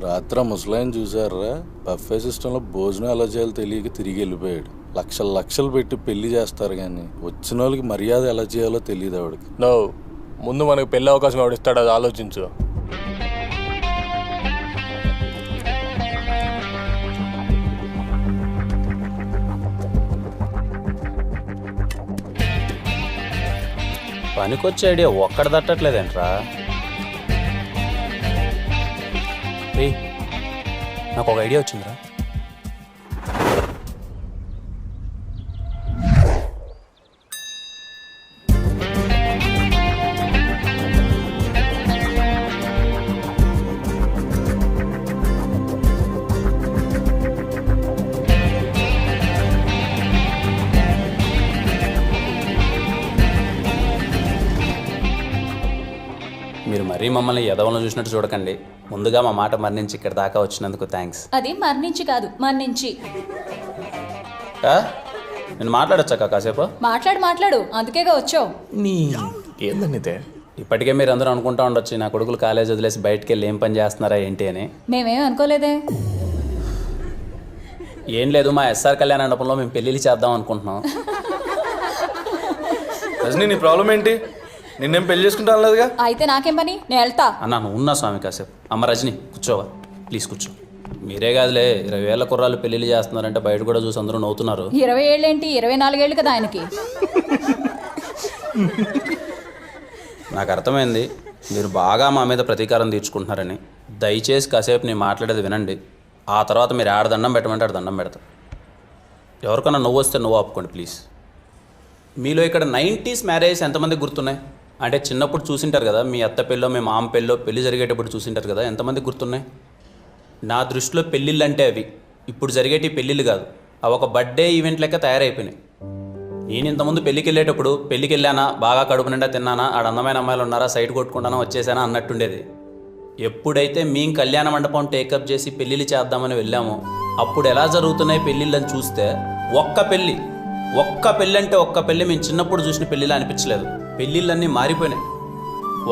రాత్రి ముసలాయన చూసారా, బఫే సిస్టంలో భోజనం ఎలా చేయాలో తెలియక తిరిగి వెళ్ళిపోయాడు. లక్షలు లక్షలు పెట్టి పెళ్లి చేస్తారు కానీ వచ్చిన వాళ్ళకి మర్యాద ఎలా చేయాలో తెలియదు ఆవిడకి. నో, ముందు మనకు పెళ్లి అవకాశం ఆవిడ ఇస్తాడు, అది ఆలోచించు. పనికొచ్చే ఐడియా ఒక్కడ తట్టట్లేదేంట్రా? నాకు ఒక ఐడియా వచ్చిందిరా. మీరు మరీ మమ్మల్ని ఎదవలను చూసినట్టు చూడకండి. ముందుగా మా మాట మరణించి ఇక్కడ దాకా వచ్చినందుకు థ్యాంక్స్. అది మరణించి కాదు, మరణించి. నేను మాట్లాడొచ్చాక కాసేపు? మాట్లాడు, అందుకేగా వచ్చావు. ఏందనితే ఇప్పటికే మీరు అందరూ అనుకుంటా ఉండొచ్చు నా కొడుకులు కాలేజ్ వదిలేసి బయటకు వెళ్ళి ఏం పని చేస్తున్నారా ఏంటి అని. మేమేం అనుకోలేదే. ఏం లేదు, మా ఎస్ఆర్ కళ్యాణ మండపంలో మేము పెళ్ళిళ్ళు చేద్దాం అనుకుంటున్నాం. రజనీ, నీ ప్రాబ్లం ఏంటి? నిన్నేం పెళ్లి చేసుకుంటాను లేదుగా. అయితే నాకేం పని, నేను వెళ్తా. అన్నా నువ్వు ఉన్నా స్వామి కాసేపు. అమ్మ రజని కూర్చోవా ప్లీజ్, కూర్చో. మీరే కాదులే 20 ఏళ్ల కుర్రాళ్ళు పెళ్ళిళ్ళు చేస్తున్నారంటే బయట కూడా చూసి అందరూ నవ్వుతున్నారు. 20 ఏళ్ళేంటి, 24 ఏళ్ళు కదా ఆయనకి. నాకు అర్థమైంది మీరు బాగా మా మీద ప్రతీకారం తీర్చుకుంటున్నారని. దయచేసి కాసేపు నేను మాట్లాడేది వినండి. ఆ తర్వాత మీరు ఆడ దండం పెట్టమంటే ఆడ దండం పెడతా. ఎవరికన్నా నువ్వు వస్తే నువ్వు ఆపుకోండి ప్లీజ్. మీలో ఇక్కడ 90s మ్యారేజ్ ఎంతమందికి గుర్తున్నాయి? అంటే చిన్నప్పుడు చూసింటారు కదా, మీ అత్త పెళ్ళో మీ మామ పెళ్ళో పెళ్ళి జరిగేటప్పుడు చూసింటారు కదా, ఎంతమందికి గుర్తున్నాయి? నా దృష్టిలో పెళ్ళిళ్ళు అంటే అవి ఇప్పుడు జరిగేటి పెళ్ళిళ్ళు కాదు, అవి ఒక బర్త్డే ఈవెంట్ లెక్క తయారైపోయినాయి. నేను ఇంతకుముందు పెళ్ళికి వెళ్ళేటప్పుడు పెళ్ళికి వెళ్ళానా, బాగా కడుపు నిండా తిన్నానా, ఆడ అందమైన అమ్మాయిలు ఉన్నారా, సైట్ కొట్టుకుంటానా, వచ్చేసానా అన్నట్టుండేది. ఎప్పుడైతే మేము కళ్యాణ మండపం టేకప్ చేసి పెళ్ళిళ్ళు చేద్దామని వెళ్ళామో అప్పుడు ఎలా జరుగుతున్నాయి పెళ్ళిళ్ళని చూస్తే ఒక్క పెళ్ళి అంటే ఒక్క పెళ్ళి మేము చిన్నప్పుడు చూసిన పెళ్ళిలా అనిపించలేదు. పెళ్ళిళ్ళన్నీ మారిపోయినాయి.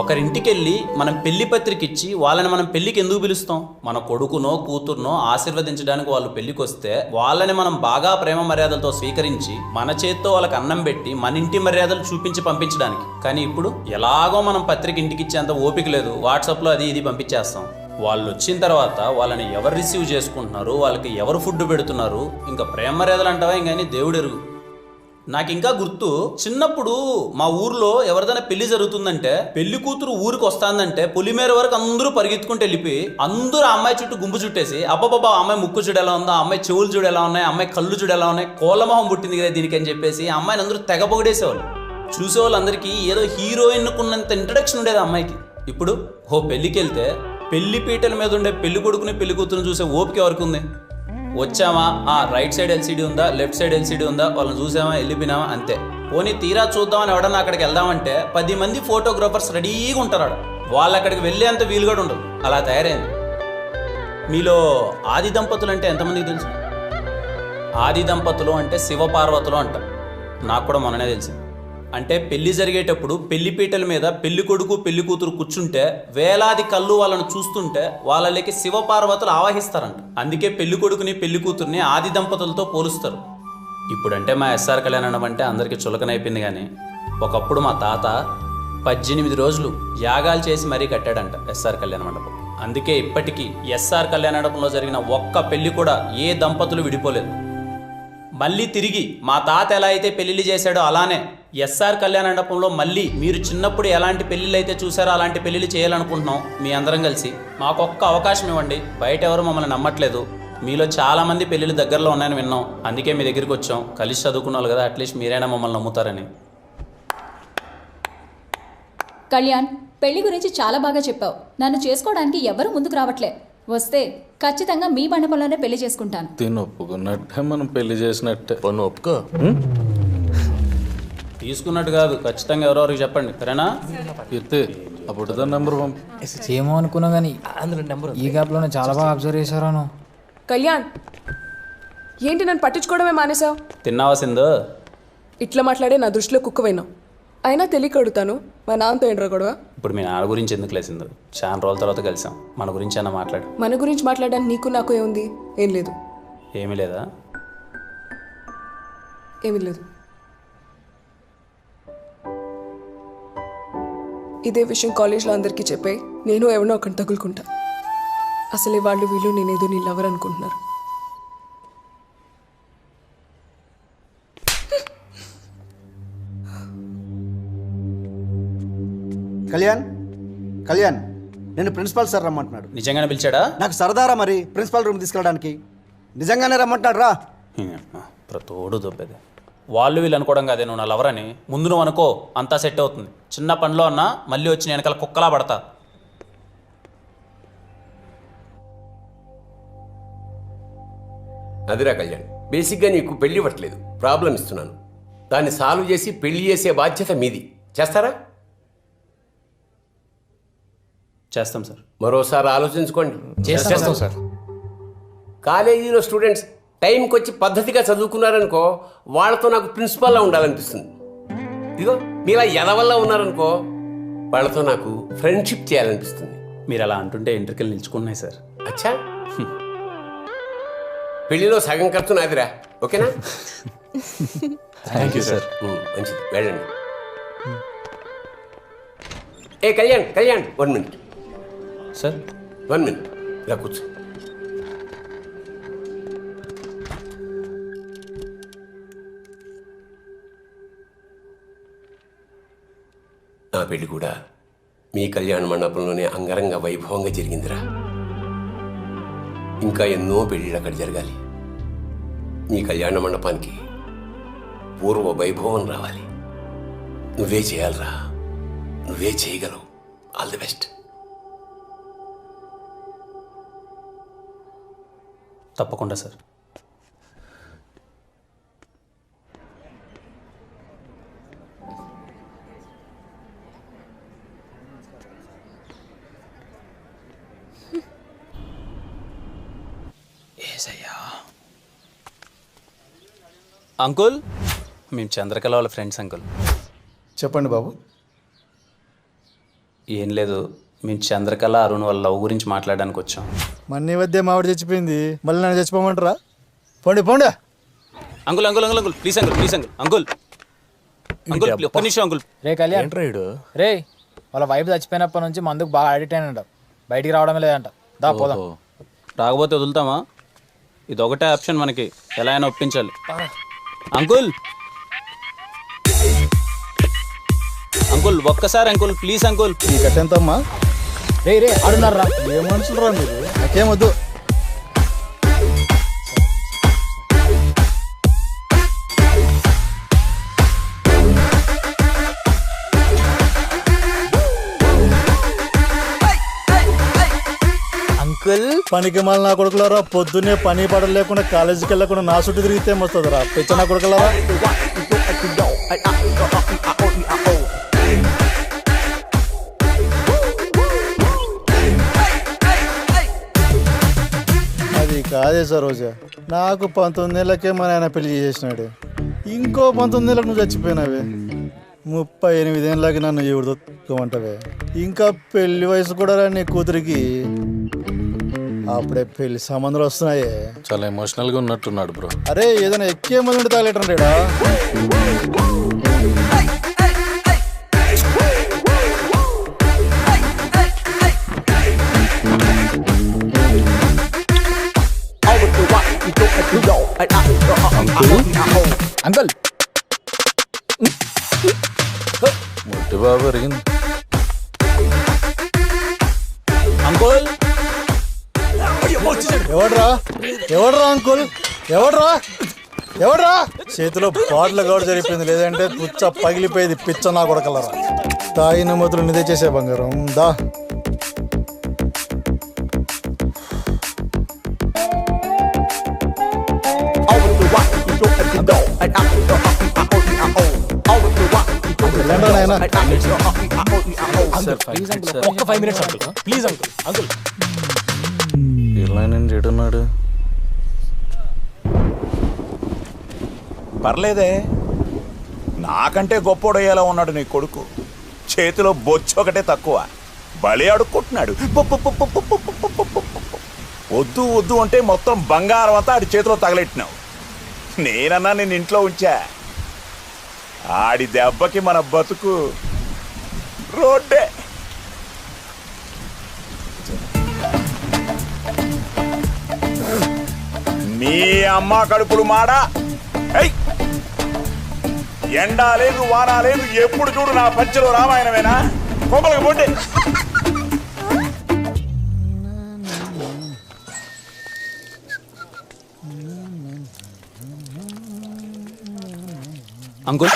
ఒకరింటికి వెళ్ళి మనం పెళ్లి పత్రిక ఇచ్చి వాళ్ళని మనం పెళ్ళికి ఎందుకు పిలుస్తాం? మన కొడుకునో కూతురునో ఆశీర్వదించడానికి వాళ్ళు పెళ్ళికి వస్తే వాళ్ళని మనం బాగా ప్రేమ మర్యాదలతో స్వీకరించి మన చేత్తో వాళ్ళకి అన్నం పెట్టి మన ఇంటి మర్యాదలు చూపించి పంపించడానికి. కానీ ఇప్పుడు ఎలాగో మనం పత్రిక ఇంటికి ఇచ్చేంత ఓపిక లేదు, వాట్సాప్లో అది ఇది పంపించేస్తాం. వాళ్ళు వచ్చిన తర్వాత వాళ్ళని ఎవరు రిసీవ్ చేసుకుంటున్నారు, వాళ్ళకి ఎవరు ఫుడ్ పెడుతున్నారు, ఇంకా ప్రేమ మర్యాదలు అంటావా ఇంకని దేవుడు ఎరుగు. నాకు ఇంకా గుర్తు, చిన్నప్పుడు మా ఊర్లో ఎవరిదైనా పెళ్లి జరుగుతుందంటే పెళ్లి కూతురు ఊరికి వస్తాందంటే పొలిమేర వరకు అందరూ పరిగెత్తుకుంటూ వెళ్ళిపోయి అందరూ ఆ అమ్మాయి చుట్టూ గుంపు చుట్టేసి అబ్బాబాబా అమ్మాయి ముక్కు చూడు ఎలా ఉందా, అమ్మాయి చెవులు చూడు ఎలా ఉన్నాయి, అమ్మాయి కళ్ళు చూడు ఎలా ఉన్నాయి, కోళ్ళమొహం పుట్టింది కదా దీనికి అని చెప్పేసి అమ్మాయిని అందరూ తెగ పొగిడేసేవాళ్ళు. చూసేవాళ్ళందరికీ ఏదో హీరోయిన్ కున్నంత ఇంట్రడక్షన్ ఉండేది అమ్మాయికి. ఇప్పుడు పెళ్ళికి వెళ్తే పెళ్లి పీటల మీద ఉండే పెళ్లి కొడుకుని పెళ్లి కూతురుని చూసే ఓపిక ఎవరికి ఉంది? వచ్చామా, రైట్ సైడ్ ఎల్సీడీ ఉందా, లెఫ్ట్ సైడ్ ఎల్సీడీ ఉందా, వాళ్ళని చూసామా, వెళ్ళిపోయినామా, అంతే. పోనీ తీరా చూద్దామని ఎవడన్నా అక్కడికి వెళ్దామంటే 10 మంది ఫోటోగ్రాఫర్స్ రెడీగా ఉంటారు. వాళ్ళు అక్కడికి వెళ్ళేంత వీలు కూడా ఉండదు, అలా తయారైంది. మీలో ఆది దంపతులు అంటే ఎంతమందికి తెలుసు? ఆది దంపతులు అంటే శివపార్వతులు అంటారు. నాకు కూడా మొన్ననే తెలిసింది. అంటే పెళ్లి జరిగేటప్పుడు పెళ్లి పీటల మీద పెళ్లి కొడుకు పెళ్లి కూతురు కూర్చుంటే వేలాది కళ్ళు వాళ్ళను చూస్తుంటే వాళ్ళకి శివపార్వతులు ఆవాహిస్తారంట. అందుకే పెళ్లి కొడుకుని పెళ్లి కూతుర్ని ఆది దంపతులతో పోలుస్తారు. ఇప్పుడంటే మా ఎస్ఆర్ కళ్యాణం అంటే అందరికీ చులకనైపోయింది. కానీ ఒకప్పుడు మా తాత 18 రోజులు యాగాలు చేసి మరీ కట్టాడంట ఎస్ఆర్ కళ్యాణ మండపం. అందుకే ఇప్పటికీ ఎస్ఆర్ కళ్యాణ మండపంలో జరిగిన ఒక్క పెళ్లి కూడా ఏ దంపతులు విడిపోలేదు. మళ్ళీ తిరిగి మా తాత ఎలా అయితే పెళ్లిళ్ళు చేశాడో అలానే ఎస్ఆర్ కళ్యాణ మండపంలో మళ్ళీ మీరు చిన్నప్పుడు ఎలాంటి పెళ్ళిళ్ళు అయితే చూసారో అలాంటి పెళ్ళిళ్ళు చేయాలనుకుంటున్నాం. మీ అందరం కలిసి మాకొక్క అవకాశం ఇవ్వండి. బయట ఎవరు మమ్మల్ని నమ్మట్లేదు. మీలో చాలామంది పెళ్ళిళ్ళు దగ్గరలో ఉన్నాయని విన్నాం, అందుకే మీ దగ్గరికి వచ్చాం. కలిసి చదువుకున్నాను కదా, అట్లీస్ట్ మీరైనా మమ్మల్ని నమ్ముతారని. కళ్యాణ్, పెళ్లి గురించి చాలా బాగా చెప్పావు. నన్ను చేసుకోవడానికి ఎవరు ముందుకు రావట్లే. వస్తే ఖచ్చితంగా మీ మండపంలోనే పెళ్లి చేసుకుంటాను. తిని ఒప్పుకున్నట్టే మనం పెళ్లి చేసినట్టే. పన్ను ఒప్పుకో. తీసుకున్నట్టు కాదు, ఖచ్చితంగా ఎవరెవరికి చెప్పండి, సరేనా? ఎత్తే అప్పుడు నెంబర్ పంపి. ఏమో అనుకున్నా కానీ ఈ గ్యాప్లోనే చాలా బాగా అబ్జర్వ్ చేశారాను. కళ్యాణ్, ఏంటి నన్ను పట్టించుకోవడమే మానేసావు? తిన్నావా సింధు? ఇట్లా మాట్లాడే నా దృష్టిలో కుక్కవైనావు. అయినా తెలియక అడుగుతాను, మా నాన్నతో ఏంట్రా గొడవ? ఇప్పుడు మీ నాన్న గురించి ఎందుకు లేసిందో చాలా రోజుల తర్వాత కలిసాం, మన గురించి అన్న మాట్లాడు. మన గురించి మాట్లాడడానికి నీకు నాకు ఏముంది? ఏం లేదు. ఏమీ లేదా? ఏమీ లేదు. ఇదే విషయం కాలేజ్లో అందరికీ చెప్పాయి, నేను ఎవరినో ఒకటి తగులుకుంటా. అసలే వాళ్ళు వీళ్ళు నేనేదో నీ లవర్ అనుకుంటున్నారు. కళ్యాణ్ నేను ప్రిన్సిపాల్ సార్ రమ్మంటున్నాడు. నిజంగానే పిలిచాడా? నాకు సరదారా మరి ప్రిన్సిపాల్ రూమ్ తీసుకెళ్ళడానికి. నిజంగానే రమ్మంటున్నాడు రా. ప్రతోడు దొబ్బేది. వాళ్ళు వీళ్ళు అనుకోవడం కాదే నువ్వు నా లవర్ అని. ముందు నువ్వు అనుకో, అంతా సెట్ అవుతుంది. చిన్న పనిలో అన్నా మళ్ళీ వచ్చి నేను వెనకాల కుక్కలా పడతా. అదిరా కళ్యాణ్, బేసిక్గా నీకు పెళ్లి ఇవ్వట్లేదు, ప్రాబ్లం ఇస్తున్నాను. దాన్ని సాల్వ్ చేసి పెళ్లి చేసే బాధ్యత మీది. చేస్తారా? చేస్తాం సార్. మరోసారి ఆలోచించుకోండి. చేస్తాం సార్. కాలేజీలో స్టూడెంట్స్ టైంకి వచ్చి పద్ధతిగా చదువుకున్నారనుకో, వాళ్ళతో నాకు ప్రిన్సిపాల్లా ఉండాలనిపిస్తుంది. ఇదిగో మీలా ఎదవల్లా ఉన్నారనుకో, వాళ్ళతో నాకు ఫ్రెండ్షిప్ చేయాలనిపిస్తుంది. మీరు అలా అంటుంటే ఎంట్రికలు నిల్చుకున్నాయి సార్. అచ్చా, పెళ్లిలో సగం ఖర్చు నాదిరా, ఓకేనా? Thank you sir. మంచిది, వెళ్ళండి. ఏ కళ్యాణ్ 1 minute. సార్ 1 minute, ఇలా కూర్చో. నా పెళ్లి కూడా మీ కళ్యాణ మండపంలోనే అంగరంగ వైభవంగా జరిగిందిరా. ఇంకా ఎన్నో పెళ్ళిళ్ళు అక్కడ జరగాలి. మీ కళ్యాణ మండపానికి పూర్వ వైభవం రావాలి. నువ్వే చేయాలరా, నువ్వే చేయగలవు. All the best. తప్పకుండా సార్. అంకుల్, మేము చంద్రకళ వాళ్ళ ఫ్రెండ్స్ అంకుల్. చెప్పండి బాబు. ఏం లేదు, మేము చంద్రకళ అరుణ్ వాళ్ళ లవ్ గురించి మాట్లాడడానికి వచ్చాం. మన్ని మధ్య మావిడ చచ్చిపోయింది, మళ్ళీ నన్ను చచ్చిపోమంటారా? పోండి పోండి. Uncle uncle uncle uncle please uncle, please uncle uncle uncle ఒక్క నిమిషం అంకుల్. రే కళ్యాణ్, ఏంట్రాయుడు? రే వాళ్ళ వైఫ్ చచ్చిపోయినప్పటి నుంచి మందుకు బాగా అడిక్ట్ అయినంట, బయటికి రావడమే లేదంట. దా పోదాం. రాకపోతే వదులుతామా? ఇది ఒకటే ఆప్షన్ మనకి, ఎలా అయినా ఒప్పించాలి. అంకుల్ అంకుల్ ఒక్కసారి అంకుల్ ప్లీజ్ అంకుల్. ఈ కట్టెంతమ్మా? రే రే ఆడున్నారా? ఏ మనుషులు రా మీరు, నాకేమొద్దు. అంకుల్ పనికి మళ్ళీ నా కొడుకులారా, పొద్దున్నే పని పడలు లేకుండా కాలేజీకి వెళ్ళకుండా నా చుట్టూ తిరిగితే ఏమొస్తుందిరా? పెచ్చ నా కొడుకులారా. అది కాదే సరోజా, నాకు 19 ఏళ్ళకే మా నాయన పెళ్లి చేసేసినాడు. ఇంకో 19 ఏళ్ళకి నువ్వు చచ్చిపోయినావే. 38 ఏళ్ళకి నన్ను ఎవడు దొక్కుమంటావే. ఇంకా పెళ్లి వయసు కూడా రా నీ కూతురికి. అప్పుడే పెళ్లి సంబంధాలు వస్తున్నాయే. చాలా ఎమోషనల్గా ఉన్నట్టున్నాడు బ్రో. అరే ఏదైనా ఎక్కే మంది ఉంటే తాగలేటండిడా. అంకుల్ ముట్టి బాబు ఎరిగింది. అంకుల్ ఎవడ్రా ఎవడ్రా అంకుల్, ఎవడ్రా? చేతిలో బాటిల్ గౌడ జరిగిపోయింది, లేదంటే పుచ్చ పగిలిపోయేది. పిచ్చ నా కొడకలరా. తాగిన మొదలు నిదే చేసే బంగారం దా. ఒక్క 5 minutes uncle, please uncle. Uncle ఇలా నేను చెడున్నాడు. పర్లేదే, నాకంటే గొప్పోడయ్యేలా ఉన్నాడు నీ కొడుకు. చేతిలో బొచ్చు ఒకటే తక్కువ, బలి అడుక్కుంటున్నాడు. వద్దు వద్దు అంటే మొత్తం బంగారం అంతా ఆడి చేతిలో తగలెట్టినావు. నేనన్నా నేను ఇంట్లో ఉంచా. ఆడి దెబ్బకి మన బతుకు రోడ్డే. మీ అమ్మ కడుపులు మాడా. ఎండా లేదు వాన లేదు, ఎప్పుడు చూడు నా పంచలో రామాయణమేనా? కొమ్మలకు పోండి. అంకుల్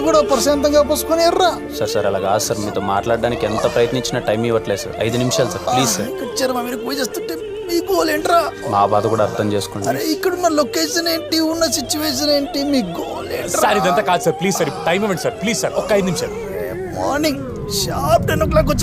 కూడా ప్రశాంతంగా పోసుకొని ఎర్రా. సార్ అలా కాదు సార్, మీతో మాట్లాడడానికి ఎంత ప్రయత్నించినా టైం ఇవ్వట్లేదు సార్. 5 నిమిషాలు సార్, ప్లీజ్ సార్. మీరు పూజ చేస్తుంటే మీ గోల్ ఏంట్రా? మా బాధ కూడా అర్థం చేసుకోండి. అరే ఇక్కడున్న లొకేషన్ ఏంటి, ఉన్న సిచ్యువేషన్ ఏంటి, మీ గోల్ ఏంట్రా? సార్ ఇదంతా కాదు సార్, ప్లీజ్ సార్, టైం ఇవ్వండి సార్, ప్లీజ్ సార్, ఒక్క 5 నిమిషాలు. మార్నింగ్ షార్ప్ 10 o'clock వచ్చి